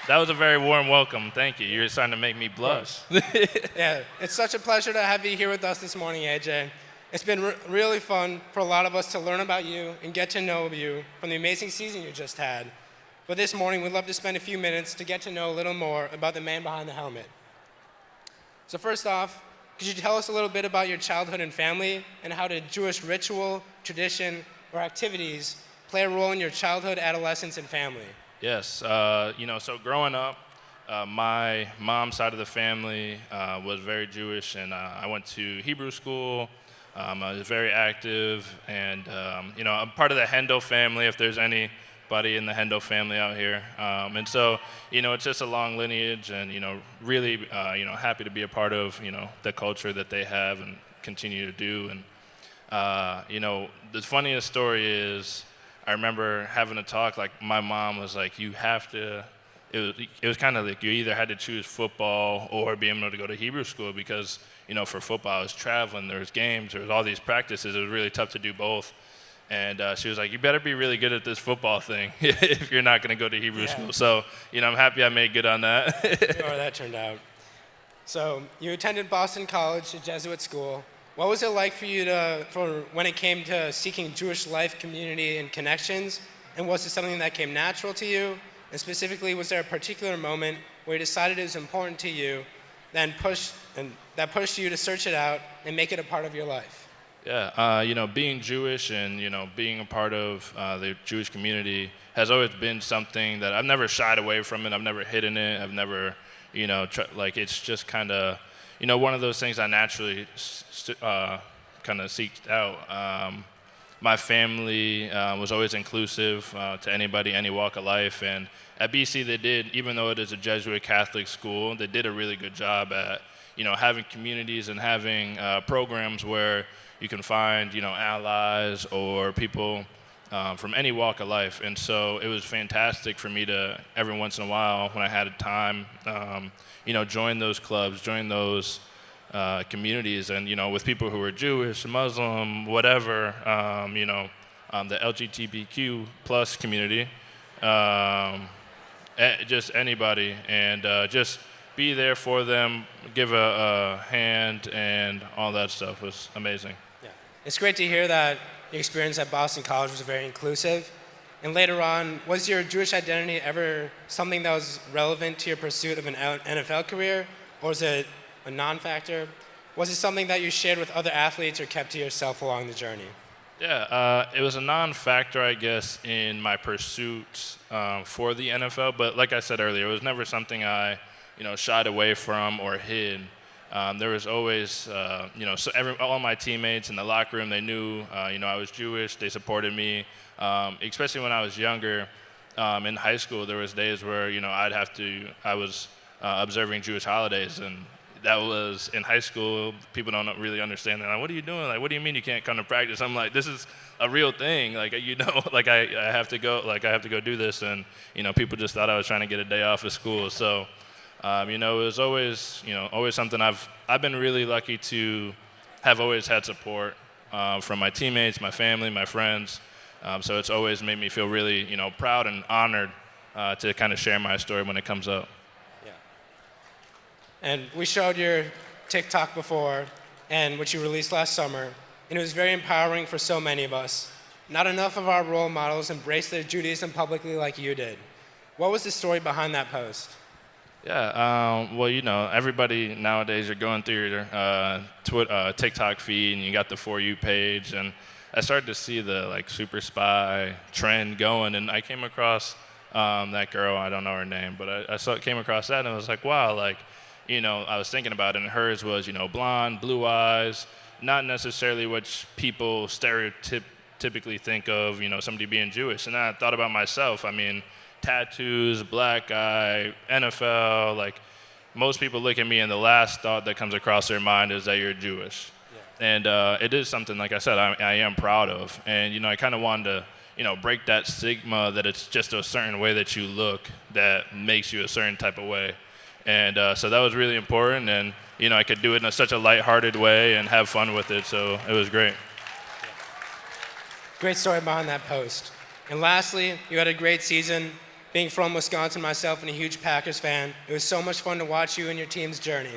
That was a very warm welcome. Thank you. You're starting to make me blush. Yeah, it's such a pleasure to have you here with us this morning, AJ. It's been really fun for a lot of us to learn about you and get to know you from the amazing season you just had. But this morning, we'd love to spend a few minutes to get to know a little more about the man behind the helmet. So first off, could you tell us a little bit about your childhood and family, and how did Jewish ritual, tradition, or activities play a role in your childhood, adolescence, and family? Yes. So growing up, my mom's side of the family was very Jewish, and I went to Hebrew school. I was very active, and I'm part of the Hendel family, if there's anybody in the Hendel family out here. And so, it's just a long lineage, and really, happy to be a part of, the culture that they have and continue to do. And the funniest story is, I remember having a talk. Like, my mom was like, "You have to." It was kind of like you either had to choose football or being able to go to Hebrew school, because for football I was traveling, there was games, there was all these practices. It was really tough to do both. And she was like, "You better be really good at this football thing if you're not going to go to Hebrew school." So I'm happy I made good on that. How that turned out. So you attended Boston College, a Jesuit school. What was it like for you for when it came to seeking Jewish life, community, and connections? And was it something that came natural to you? And specifically, was there a particular moment where you decided it was important to you, that pushed you to search it out and make it a part of your life? Yeah, being Jewish and being a part of the Jewish community has always been something that I've never shied away from it. I've never hidden it. I've never, it's just kind of, one of those things I naturally kind of seeked out. My family was always inclusive to anybody, any walk of life. And at BC, they did, even though it is a Jesuit Catholic school, they did a really good job at, having communities and having programs where you can find, allies or people from any walk of life. And so it was fantastic for me to, every once in a while, when I had time, join those clubs, join those communities, and with people who were Jewish, Muslim, whatever, the LGBTQ plus community, just anybody, and just be there for them, give a hand, and all that stuff was amazing. Yeah, it's great to hear that your experience at Boston College was very inclusive. And later on, was your Jewish identity ever something that was relevant to your pursuit of an NFL career, or was it a non-factor? Was it something that you shared with other athletes or kept to yourself along the journey? Yeah, it was a non-factor, I guess, in my pursuit for the NFL. But like I said earlier, it was never something I, shied away from or hid. There was always, all my teammates in the locker room, they knew, I was Jewish. They supported me, especially when I was younger. In high school, there was days where, I was observing Jewish holidays, and that was in high school. People don't really understand that. Like, what are you doing? Like, what do you mean you can't come to practice? I'm like, this is a real thing. Like, like I have to go. Like, I have to go do this. And people just thought I was trying to get a day off of school. So, it was always, always something I've been really lucky to have always had support from my teammates, my family, my friends. So it's always made me feel really, proud and honored to kind of share my story when it comes up. And we showed your TikTok before, and which you released last summer, and it was very empowering for so many of us. Not enough of our role models embraced their Judaism publicly like you did. What was the story behind that post? Yeah, everybody nowadays are going through your TikTok feed, and you got the For You page, and I started to see the super spy trend going, and I came across that girl. I don't know her name, but came across that, and I was like, wow, I was thinking about it, and hers was, blonde, blue eyes, not necessarily what people stereotypically think of, somebody being Jewish. And then I thought about myself. I mean, tattoos, black eye, NFL, most people look at me, and the last thought that comes across their mind is that you're Jewish. Yeah. And it is something, like I said, I am proud of. And, I kind of wanted to, break that stigma that it's just a certain way that you look that makes you a certain type of way. And so that was really important, and I could do it in such a lighthearted way and have fun with it, so it was great. Great story behind that post. And lastly, you had a great season, Being from Wisconsin myself and a huge Packers fan, it was so much fun to watch you and your team's journey.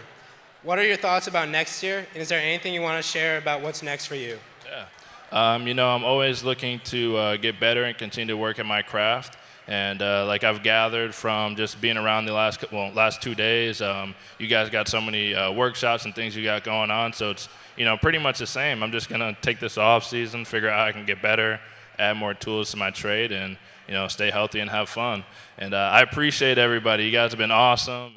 What are your thoughts about next year, and is there anything you want to share about what's next for you? Yeah. I'm always looking to get better and continue to work at my craft. And like I've gathered from just being around the last 2 days, you guys got so many workshops and things you got going on. So it's pretty much the same. I'm just gonna take this off season, figure out how I can get better, add more tools to my trade, and stay healthy and have fun. And I appreciate everybody. You guys have been awesome.